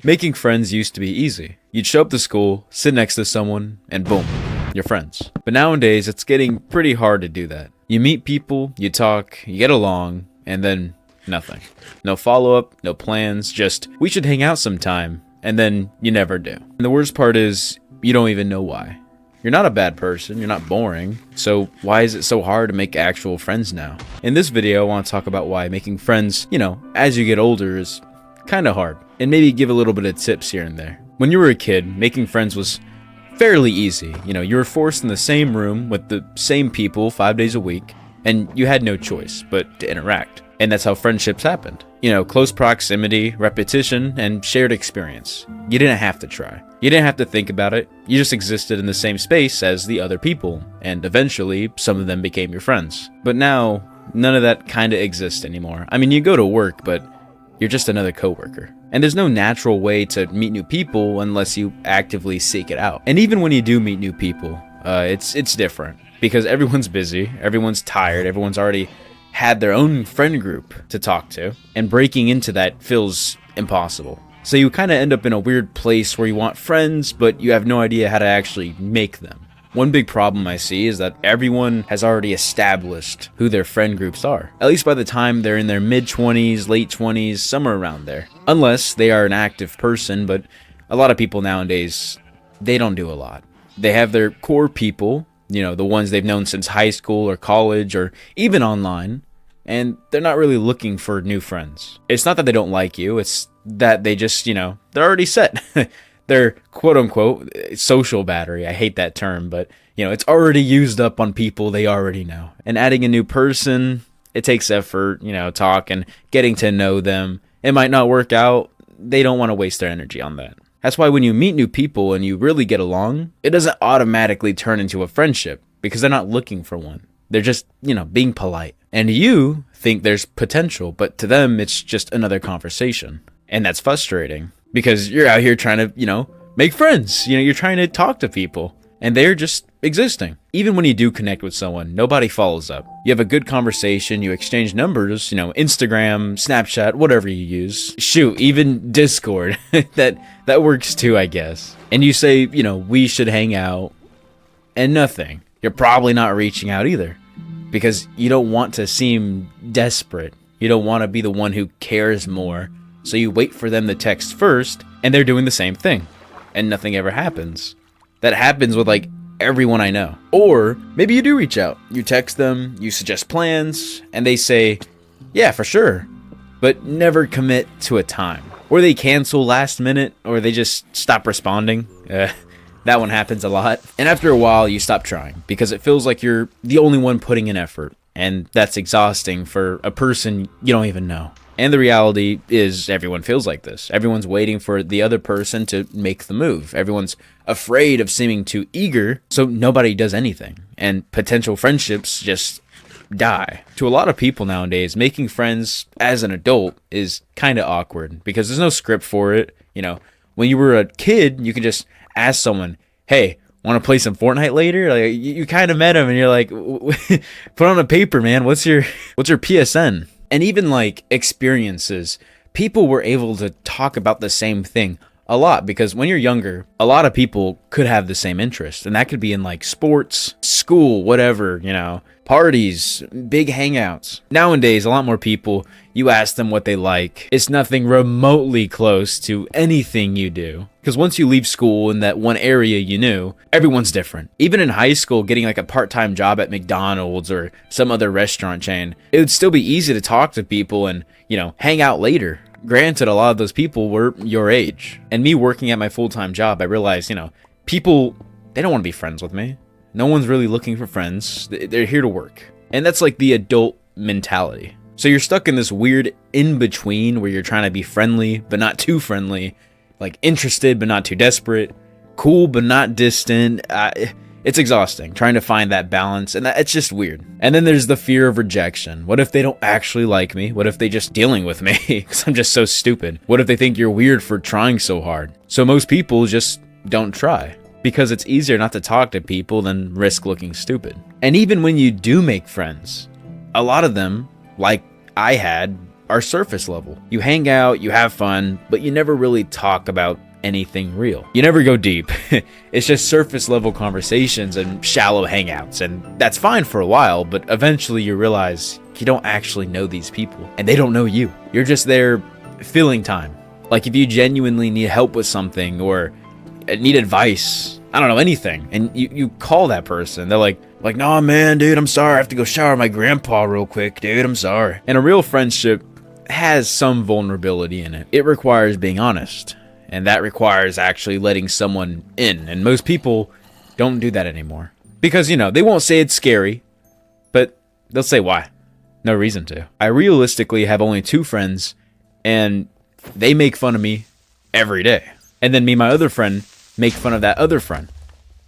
Making friends used to be easy. You'd show up to school, sit next to someone, and boom, you're friends. But nowadays, it's getting pretty hard to do that. You meet people, you talk, you get along, and then nothing. No follow-up, no plans, just, we should hang out sometime, and then you never do. And the worst part is, you don't even know why. You're not a bad person, you're not boring, so why is it so hard to make actual friends now? In this video, I want to talk about why making friends, as you get older is kinda hard, and maybe give a little bit of tips here and there. When you were a kid, making friends was fairly easy. You were forced in the same room with the same people 5 days a week, and you had no choice but to interact. And that's how friendships happened. Close proximity, repetition, and shared experience. You didn't have to try. You didn't have to think about it. You just existed in the same space as the other people, and eventually, some of them became your friends. But now, none of that kinda exists anymore. I mean, you go to work, but you're just another coworker. And there's no natural way to meet new people unless you actively seek it out. And even when you do meet new people, it's different. Because everyone's busy, everyone's tired, everyone's already had their own friend group to talk to, and breaking into that feels impossible. So you kind of end up in a weird place where you want friends, but you have no idea how to actually make them. One big problem I see is that everyone has already established who their friend groups are, at least by the time they're in their mid-20s, late 20s, somewhere around there. Unless they are an active person, but a lot of people nowadays, they don't do a lot. They have their core people, the ones they've known since high school or college or even online, and they're not really looking for new friends. It's not that they don't like you, it's that they just, they're already set. They're quote-unquote social battery. I hate that term, but, it's already used up on people they already know. And adding a new person, it takes effort, talk and getting to know them. It might not work out. They don't want to waste their energy on that. That's why when you meet new people and you really get along, it doesn't automatically turn into a friendship because they're not looking for one. They're just, being polite. And you think there's potential, but to them, it's just another conversation. And that's frustrating because you're out here trying to, make friends. You're trying to talk to people and they're just existing. Even when you do connect with someone, nobody follows up. You have a good conversation, you exchange numbers, Instagram, Snapchat, whatever you use. Shoot, even Discord. that works too, I guess. And you say, we should hang out and nothing. You're probably not reaching out either because you don't want to seem desperate. You don't want to be the one who cares more. So you wait for them to text first and they're doing the same thing and nothing ever happens. That happens with everyone I know. Or maybe you do reach out. You text them, you suggest plans, and they say, yeah, for sure, but never commit to a time. Or they cancel last minute, or they just stop responding. That one happens a lot. And after a while, you stop trying because it feels like you're the only one putting in effort. And that's exhausting for a person you don't even know. And the reality is everyone feels like this. Everyone's waiting for the other person to make the move. Everyone's afraid of seeming too eager, so nobody does anything. And potential friendships just die. To a lot of people nowadays, making friends as an adult is kind of awkward because there's no script for it. When you were a kid, you could just ask someone, hey, want to play some Fortnite later? You kind of met him and you're like, put on a paper, man. What's your PSN? And even experiences, people were able to talk about the same thing a lot because when you're younger, a lot of people could have the same interest. And that could be in sports, school, whatever, parties, big hangouts. Nowadays, a lot more people, you ask them what they like. It's nothing remotely close to anything you do. Because once you leave school in that one area you knew, everyone's different. Even in high school, getting a part-time job at McDonald's or some other restaurant chain, it would still be easy to talk to people and, hang out later. Granted, a lot of those people were your age. And me working at my full-time job, I realized, people, they don't want to be friends with me. No one's really looking for friends. They're here to work. And that's the adult mentality. So you're stuck in this weird in-between where you're trying to be friendly, but not too friendly. Interested, but not too desperate. Cool, but not distant. It's exhausting trying to find that balance, and it's just weird. And then there's the fear of rejection. What if they don't actually like me? What if they just dealing with me because I'm just so stupid? What if they think you're weird for trying so hard? So most people just don't try because it's easier not to talk to people than risk looking stupid. And even when you do make friends, a lot of them, like I had are surface level. You hang out, you have fun, but you never really talk about anything real. You never go deep. It's just surface level conversations and shallow hangouts, and that's fine for a while, but eventually you realize you don't actually know these people, and they don't know you. You're just there filling time. Like if you genuinely need help with something or need advice, I don't know, anything, and you call that person, they're like, nah, man, dude, I'm sorry, I have to go shower my grandpa real quick, dude, I'm sorry. And a real friendship has some vulnerability in it. It requires being honest, and that requires actually letting someone in, and most people don't do that anymore. Because, they won't say it's scary, but they'll say why. No reason to. I realistically have only 2 friends, and they make fun of me every day. And then me and my other friend make fun of that other friend.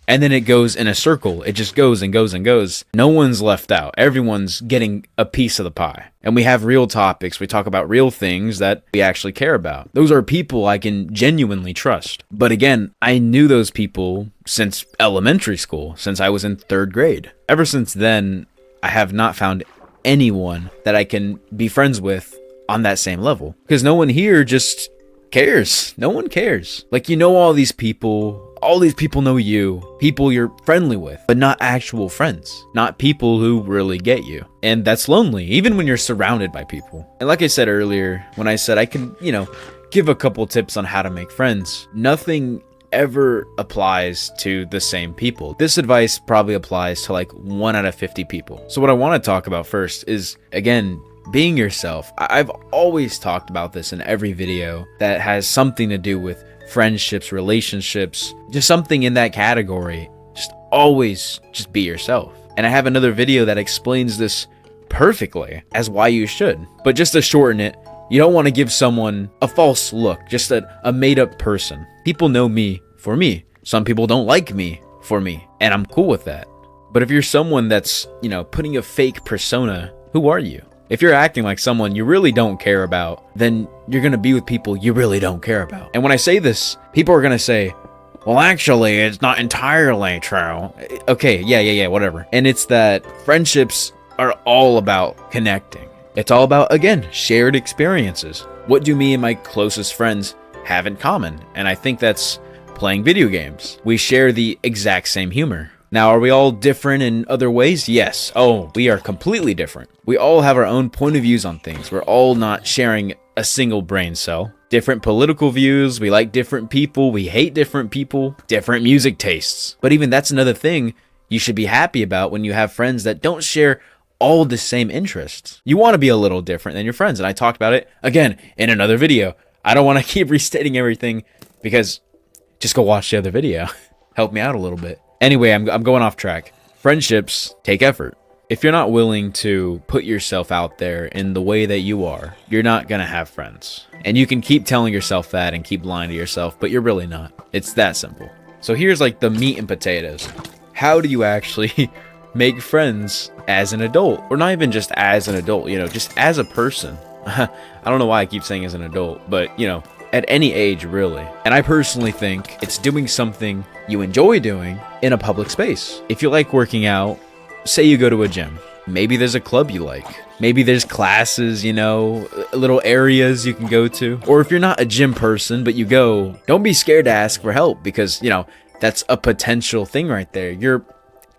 And then it goes in a circle. It just goes and goes and goes. No one's left out. Everyone's getting a piece of the pie. And we have real topics. We talk about real things that we actually care about. Those are people I can genuinely trust. But again, I knew those people since elementary school, since I was in 3rd grade. Ever since then, I have not found anyone that I can be friends with on that same level. Because no one here just cares. No one cares. Like, all these people know you, people you're friendly with, but not actual friends, not people who really get you. And that's lonely, even when you're surrounded by people. And like I said earlier, when I said I can, give a couple tips on how to make friends, nothing ever applies to the same people. This advice probably applies to like 1 out of 50 people. So what I want to talk about first is, again, being yourself. I've always talked about this in every video that has something to do with friendships, relationships, just something in that category. Just always just be yourself. And I have another video that explains this perfectly as why you should. But just to shorten it, you don't want to give someone a false look, just a made-up person. People know me for me. Some people don't like me for me, and I'm cool with that. But if you're someone that's, putting a fake persona, who are you? If you're acting like someone you really don't care about, then you're going to be with people you really don't care about. And when I say this, people are going to say, well, actually, it's not entirely true. Okay, yeah, whatever. And it's that friendships are all about connecting. It's all about, again, shared experiences. What do me and my closest friends have in common? And I think that's playing video games. We share the exact same humor. Now, are we all different in other ways? Yes. Oh, we are completely different. We all have our own point of views on things. We're all not sharing a single brain cell. Different political views. We like different people. We hate different people. Different music tastes. But even that's another thing you should be happy about when you have friends that don't share all the same interests. You want to be a little different than your friends. And I talked about it, again, in another video. I don't want to keep restating everything because just go watch the other video. Help me out a little bit. Anyway, I'm going off track. Friendships take effort. If you're not willing to put yourself out there in the way that you are, you're not going to have friends. And you can keep telling yourself that and keep lying to yourself, but you're really not. It's that simple. So here's like the meat and potatoes. How do you actually make friends as an adult? Or not even just as an adult, just as a person. I don't know why I keep saying as an adult, but at any age, really. And I personally think it's doing something you enjoy doing in a public space. If you like working out, say you go to a gym. Maybe there's a club you like. Maybe there's classes, little areas you can go to. Or if you're not a gym person, but you go, don't be scared to ask for help because, that's a potential thing right there. You're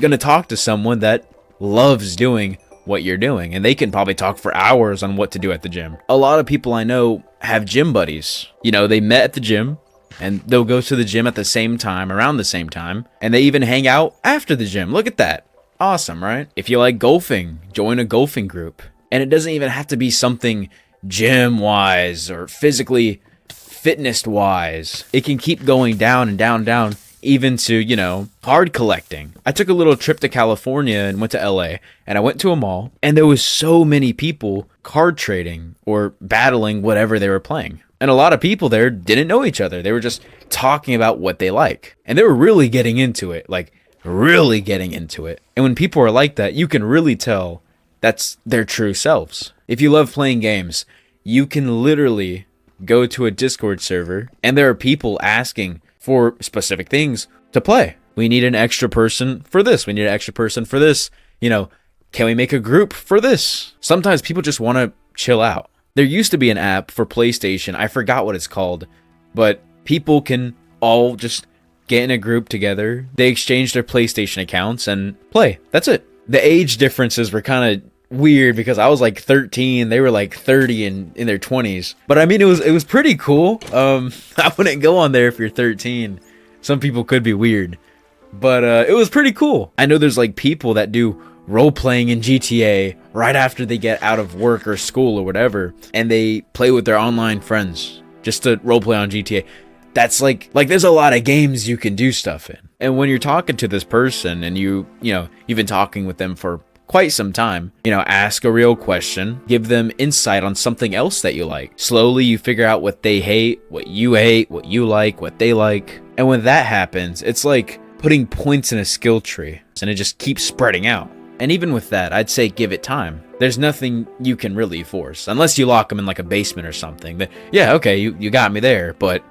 going to talk to someone that loves doing what you're doing, and they can probably talk for hours on what to do at the gym. A lot of people I know have gym buddies. They met at the gym, and they'll go to the gym at the same time, around the same time, and they even hang out after the gym. Look at that. Awesome, right? If you like golfing, join a golfing group. And it doesn't even have to be something gym-wise or physically fitness-wise. It can keep going down and down and down, even to, card collecting. I took a little trip to California and went to LA, and I went to a mall, and there was so many people card trading or battling whatever they were playing. And a lot of people there didn't know each other. They were just talking about what they like. And they were really getting into it, like really getting into it. And when people are like that, you can really tell that's their true selves. If you love playing games, you can literally go to a Discord server, and there are people asking for specific things to play. We need an extra person for this. We need an extra person for this. Can we make a group for this? Sometimes people just want to chill out. There used to be an app for PlayStation, I forgot what it's called, but people can all just get in a group together, they exchange their PlayStation accounts and play. That's it. The age differences were kind of weird because I was like 13, they were like 30 and in their 20s. But I mean, it was pretty cool. I wouldn't go on there if you're 13. Some people could be weird, but it was pretty cool. I know there's like people that do role playing in GTA right after they get out of work or school or whatever, and they play with their online friends just to role play on GTA. That's like there's a lot of games you can do stuff in. And when you're talking to this person and you've been talking with them for quite some time, ask a real question, give them insight on something else that you like. Slowly you figure out what they hate, what you like, what they like. And when that happens, it's like putting points in a skill tree, and it just keeps spreading out. And even with that, I'd say give it time. There's nothing you can really force, unless you lock them in like a basement or something. But yeah, okay, you got me there, but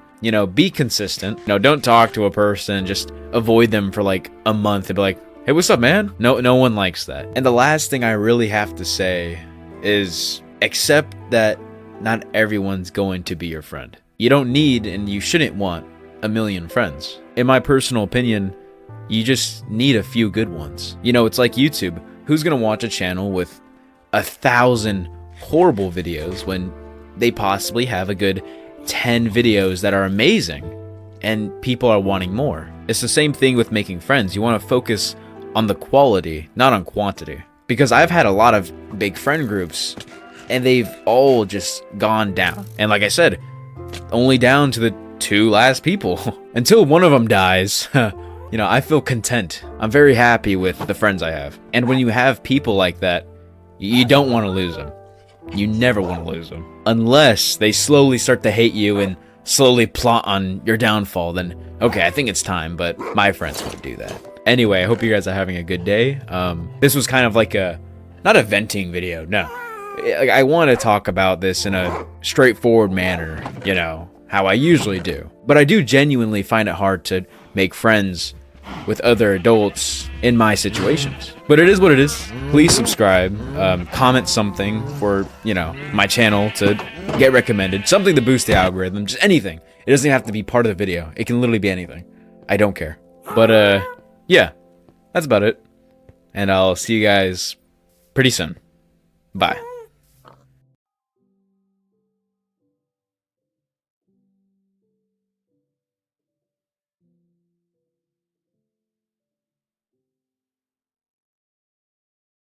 be consistent. Don't talk to a person, just avoid them for like a month and be like, hey, what's up, man? No one likes that. And the last thing I really have to say is accept that not everyone's going to be your friend. You don't need and you shouldn't want a million friends. In my personal opinion, you just need a few good ones. It's like YouTube. Who's gonna watch a channel with 1,000 horrible videos when they possibly have a good 10 videos that are amazing and people are wanting more? It's the same thing with making friends. You want to focus on the quality, not on quantity. Because I've had a lot of big friend groups and they've all just gone down. And like I said, only down to the 2 last people. Until one of them dies, I feel content. I'm very happy with the friends I have. And when you have people like that, you don't want to lose them. You never want to lose them. Unless they slowly start to hate you and slowly plot on your downfall, then okay, I think it's time, but my friends won't do that. Anyway, I hope you guys are having a good day. This was kind of like not a venting video, no. I want to talk about this in a straightforward manner, how I usually do. But I do genuinely find it hard to make friends with other adults in my situations. But it is what it is. Please subscribe, comment something for, my channel to get recommended, something to boost the algorithm, just anything. It doesn't have to be part of the video. It can literally be anything. I don't care. But, yeah, that's about it. And I'll see you guys pretty soon. Bye.